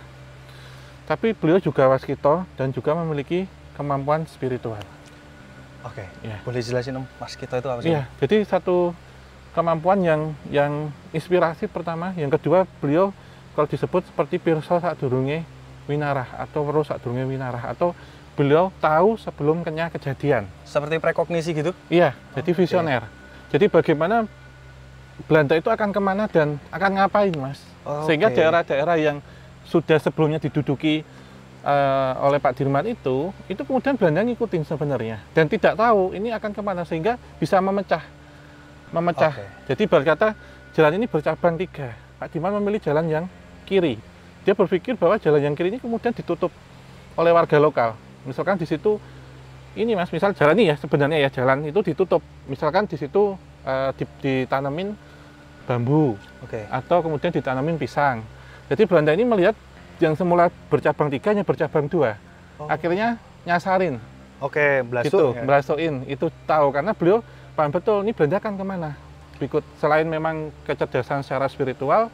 tapi beliau juga waskito dan juga memiliki kemampuan spiritual. Oke, boleh jelasin Om, waskito itu apa sih? Iya, jadi satu kemampuan yang inspirasi pertama, yang kedua beliau kalau disebut seperti pirsa sadurunge winarah atau weruh sadurunge winarah atau beliau tahu sebelum kejadian. Seperti prekognisi gitu? Iya, jadi visioner. Jadi bagaimana Belanda itu akan kemana dan akan ngapain, Mas. Sehingga daerah-daerah yang sudah sebelumnya diduduki oleh Pak Dirman itu kemudian Belanda ngikutin sebenarnya. Dan tidak tahu ini akan kemana, sehingga bisa memecah. Jadi berkata, jalan ini bercabang 3. Pak Dirman memilih jalan yang kiri. Dia berpikir bahwa jalan yang kiri ini kemudian ditutup oleh warga lokal. Misalkan di situ ini Mas, misal jalan ini ya sebenarnya ya jalan itu ditutup. Misalkan di situ ditanamin bambu, atau kemudian ditanamin pisang. Jadi Belanda ini melihat yang semula bercabang 3 hanya bercabang 2. Akhirnya nyasarin. Belasuin. Itu tahu karena beliau paham betul ini Belanda akan kemana. Berikut selain memang kecerdasan secara spiritual,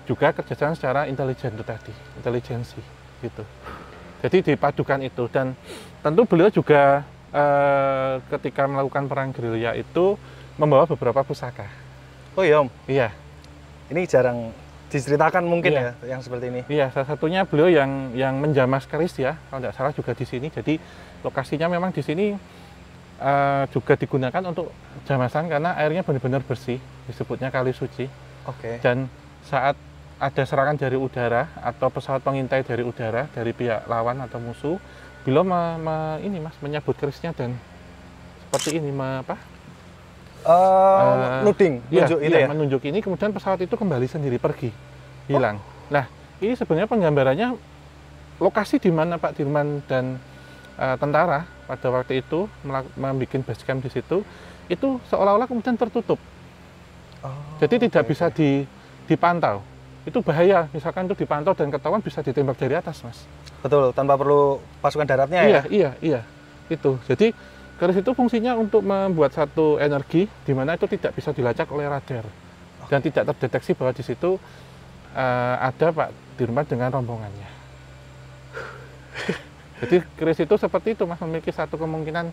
juga kecerdasan secara intelijen itu tadi, intelijensi gitu. Jadi dipadukan itu dan tentu beliau juga ketika melakukan perang gerilya itu membawa beberapa pusaka. Oh iya Om? Iya. Ini jarang diceritakan mungkin ya yang seperti ini? Iya, salah satunya beliau yang menjamas keris ya, kalau tidak salah juga di sini. Jadi lokasinya memang di sini juga digunakan untuk jamasan karena airnya benar-benar bersih, disebutnya Kali Suci. Dan saat ada serangan dari udara atau pesawat pengintai dari udara dari pihak lawan atau musuh, beliau menyabut kerisnya dan seperti ini nuding, menunjuk ini, kemudian pesawat itu kembali sendiri pergi, hilang. Nah, ini sebenarnya penggambarannya lokasi di mana Pak Dirman dan tentara pada waktu itu membuat base camp di situ, itu seolah-olah kemudian tertutup. Jadi tidak bisa dipantau. Itu bahaya, misalkan itu dipantau dan ketahuan bisa ditembak dari atas, Mas. Betul, tanpa perlu pasukan daratnya ya? Iya. Itu. Jadi keris itu fungsinya untuk membuat satu energi di mana itu tidak bisa dilacak oleh radar. Dan tidak terdeteksi bahwa di situ ada Pak Dirman dengan rombongannya. Jadi keris itu seperti itu, Mas, memiliki satu kemungkinan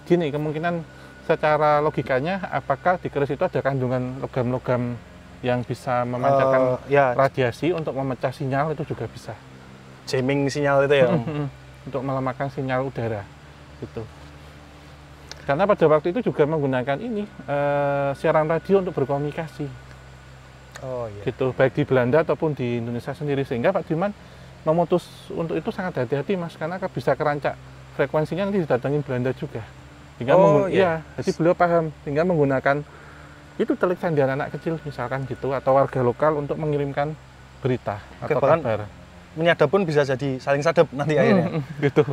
kemungkinan secara logikanya apakah di keris itu ada kandungan logam-logam yang bisa memancarkan radiasi untuk memecah sinyal, itu juga bisa. Jamming sinyal itu ya? Untuk melemahkan sinyal udara. Gitu. Karena pada waktu itu juga menggunakan siaran radio untuk berkomunikasi. Oh iya. Gitu, baik di Belanda ataupun di Indonesia sendiri, sehingga Pak Dirman memutus untuk itu sangat hati-hati Mas, karena bisa kerancak frekuensinya nanti didatangin Belanda juga. Hingga iya, jadi beliau paham, hingga menggunakan itu telik sandian anak kecil misalkan gitu, atau warga lokal untuk mengirimkan berita atau kabar. Menyadap pun bisa jadi saling sadap nanti akhirnya. Gitu,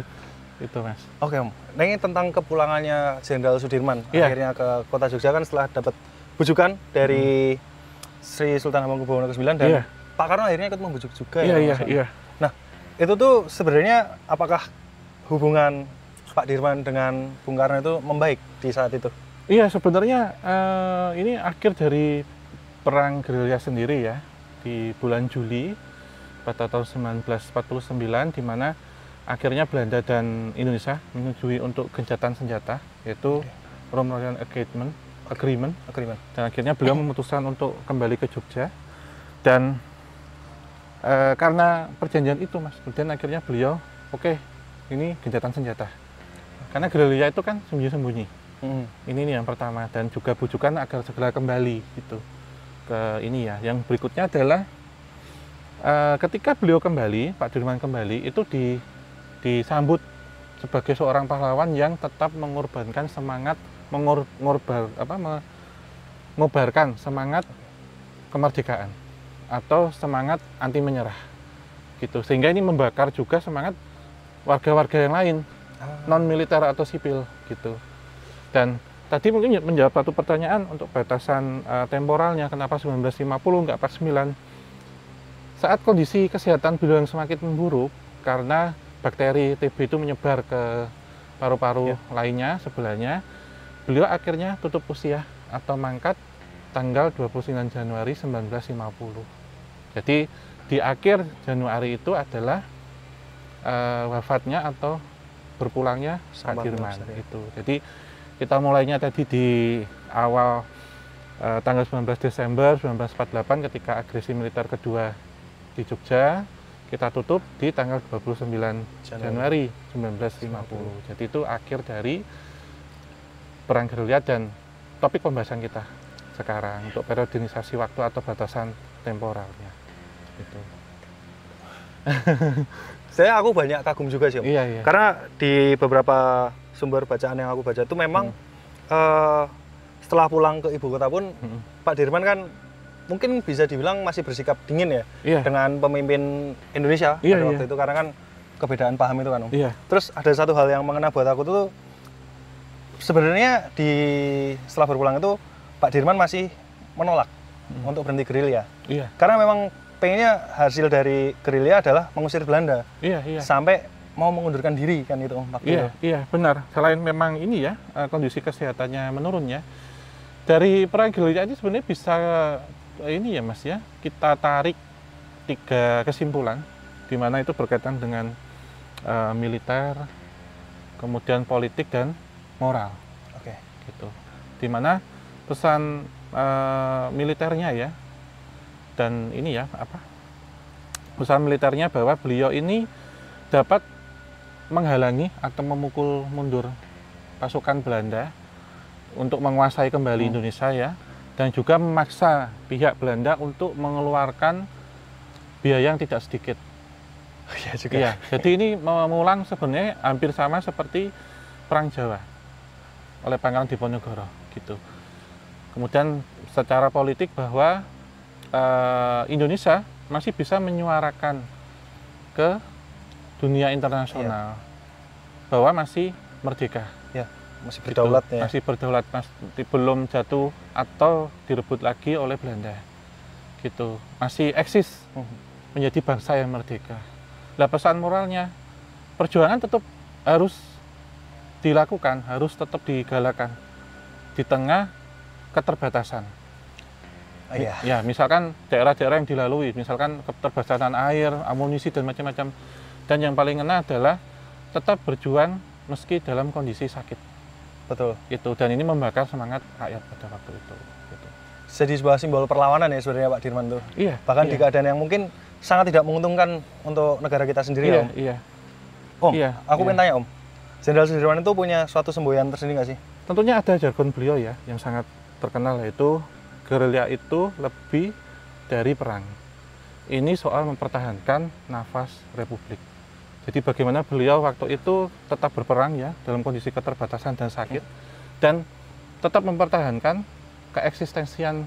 itu Mas. Oke Om, nah ini tentang kepulangannya Jenderal Sudirman akhirnya ke kota Jogja kan setelah dapat bujukan dari Sri Sultan Hamengkubuwono ke-9 dan Pak Karno akhirnya ikut membujuk juga Iya. Nah, itu tuh sebenarnya apakah hubungan Pak Dirman dengan Bung Karno itu membaik di saat itu? Iya, sebenarnya ini akhir dari perang gerilya sendiri ya, di bulan Juli pada tahun 1949, di mana akhirnya Belanda dan Indonesia menyetujui untuk gencatan senjata, yaitu Roman Agreement. Dan akhirnya beliau memutuskan untuk kembali ke Jogja. Dan karena perjanjian itu Mas, kemudian akhirnya beliau, ini gencatan senjata. Karena gerilya itu kan sembunyi-sembunyi. Ini nih yang pertama, dan juga bujukan agar segera kembali gitu ke ini ya. Yang berikutnya adalah ketika beliau kembali, Pak Dirman kembali, itu disambut sebagai seorang pahlawan yang tetap mengorbankan semangat mengobarkan semangat kemerdekaan atau semangat anti menyerah gitu. Sehingga ini membakar juga semangat warga-warga yang lain, non militer atau sipil gitu. Dan tadi mungkin menjawab satu pertanyaan untuk batasan temporalnya, kenapa 1950 nggak 49. Saat kondisi kesehatan beliau yang semakin memburuk karena bakteri TB itu menyebar ke paru-paru lainnya sebelahnya, beliau akhirnya tutup usia atau mangkat tanggal 29 Januari 1950. Jadi di akhir Januari itu adalah wafatnya atau berpulangnya Pak Dirman itu. Jadi kita mulainya tadi di awal tanggal 19 Desember 1948 ketika agresi militer kedua di Jogja, kita tutup di tanggal 29 Januari 1950. Jadi itu akhir dari perang gerilya dan topik pembahasan kita sekarang untuk periodisasi waktu atau batasan temporalnya. Gitu. Aku banyak kagum juga sih Om. Iya. Karena di beberapa sumber bacaan yang aku baca itu memang setelah pulang ke ibu kota pun Pak Dirman kan mungkin bisa dibilang masih bersikap dingin ya dengan pemimpin Indonesia pada waktu itu, karena kan kebedaan paham itu kan Om. Terus ada satu hal yang mengena buat aku tuh, sebenarnya setelah berpulang itu Pak Dirman masih menolak untuk berhenti gerilya. Karena memang pengennya hasil dari gerilya adalah mengusir Belanda. Sampai mau mengundurkan diri kan itu Om. Iya, benar. Selain memang ini ya, kondisi kesehatannya menurun ya. Dari perang gerilya ini sebenarnya bisa ini ya Mas ya, kita tarik 3 kesimpulan di mana itu berkaitan dengan militer, kemudian politik dan moral. Gitu. Di mana pesan militernya ya, dan ini ya pesan militernya bahwa beliau ini dapat menghalangi atau memukul mundur pasukan Belanda untuk menguasai kembali Indonesia ya, dan juga memaksa pihak Belanda untuk mengeluarkan biaya yang tidak sedikit. Jadi ini mengulang sebenarnya hampir sama seperti Perang Jawa oleh Pangeran Diponegoro gitu. Kemudian secara politik bahwa Indonesia masih bisa menyuarakan ke dunia internasional bahwa masih merdeka, masih berdaulat gitu. Masih berdaulat, belum jatuh atau direbut lagi oleh Belanda, gitu. Masih eksis menjadi bangsa yang merdeka. Lah pesan moralnya, perjuangan tetap harus dilakukan, harus tetap digalakan di tengah keterbatasan. Ya, misalkan daerah-daerah yang dilalui, misalkan keterbatasan air, amunisi dan macam-macam. Dan yang paling ngena adalah tetap berjuang meski dalam kondisi sakit. Betul. Itu, dan ini membakar semangat rakyat pada waktu itu. Gitu. Jadi sebuah simbol perlawanan ya sebenarnya Pak Dirman tuh. Bahkan di keadaan yang mungkin sangat tidak menguntungkan untuk negara kita sendiri Om. Om, aku pengen tanya Om, Jenderal Sudirman itu punya suatu semboyan tersendiri nggak sih? Tentunya ada jargon beliau ya, yang sangat terkenal, yaitu gerilya itu lebih dari perang. Ini soal mempertahankan nafas Republik. Jadi bagaimana beliau waktu itu tetap berperang ya dalam kondisi keterbatasan dan sakit, dan tetap mempertahankan keeksistensian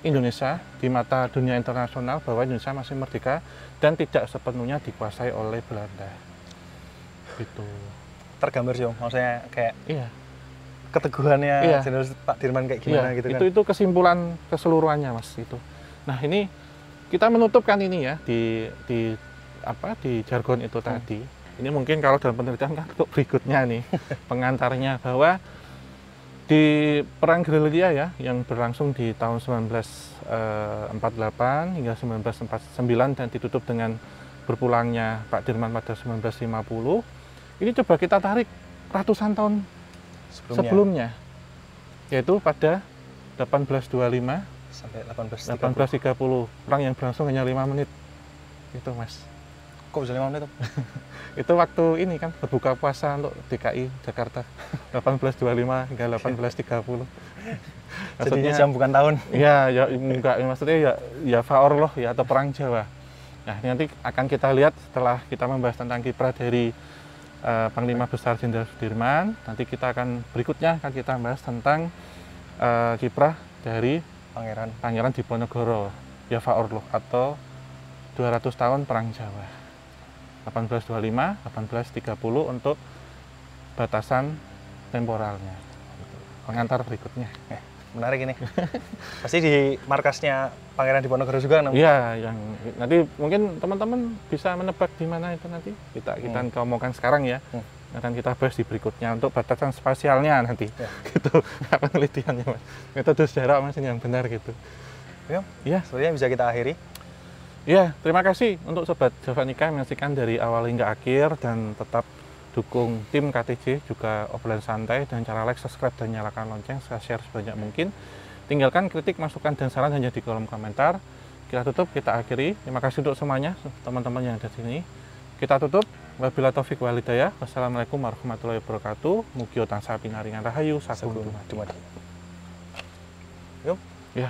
Indonesia di mata dunia internasional bahwa Indonesia masih merdeka dan tidak sepenuhnya dikuasai oleh Belanda. Gitu. Tergambar sih, maksudnya kayak iya. Keteguhannya Jenderal Pak Dirman kayak gimana gitu kan. Itu kesimpulan keseluruhannya Mas itu. Nah, ini kita menutupkan ini ya di jargon itu tadi. Ini mungkin kalau dalam penelitian kan untuk berikutnya nih pengantarnya, bahwa di perang gerilya ya yang berlangsung di tahun 1948 hingga 1949 dan ditutup dengan berpulangnya Pak Dirman pada 1950, ini coba kita tarik ratusan tahun sebelumnya, yaitu pada 1825 sampai 1830, perang yang berlangsung hanya 5 menit itu Mas. Kok bisa 5 menit? Itu waktu ini kan berbuka puasa untuk DKI Jakarta 1825 hingga 1830. Maksudnya jam bukan tahun. Iya, ya enggak, maksudnya ya Faor loh ya, atau perang Jawa. Nah, nanti akan kita lihat setelah kita membahas tentang kiprah dari Panglima Besar Jenderal Sudirman. Nanti kita akan berikutnya akan kita bahas tentang kiprah dari Pangeran Diponegoro ya Faor loh, atau 200 tahun perang Jawa. 1825, 1830 untuk batasan temporalnya. Pengantar berikutnya. Menarik ini. Pasti di markasnya Pangeran Diponegoro juga. Iya, yang nanti mungkin teman-teman bisa menebak di mana itu nanti. Kita ngomongkan sekarang ya. Akan kita bahas di berikutnya untuk batasan spasialnya nanti. Gitu penelitiannya Mas. Metode sejarah Mas ini yang benar gitu. Ya, sebenarnya bisa kita akhiri. Ya, terima kasih untuk Sobat Javanika yang menyaksikan dari awal hingga akhir, dan tetap dukung tim KTJ juga obrolan santai dan cara like, subscribe, dan nyalakan lonceng, share sebanyak mungkin. Tinggalkan kritik, masukan, dan saran hanya di kolom komentar. Kita tutup, kita akhiri. Terima kasih untuk semuanya, teman-teman yang ada di sini. Kita tutup. Wabillahi taufiq wal hidayah. Wassalamualaikum warahmatullahi wabarakatuh. Mugi tansah pinaringan rahayu sagung dumadi. Yuk. Ya.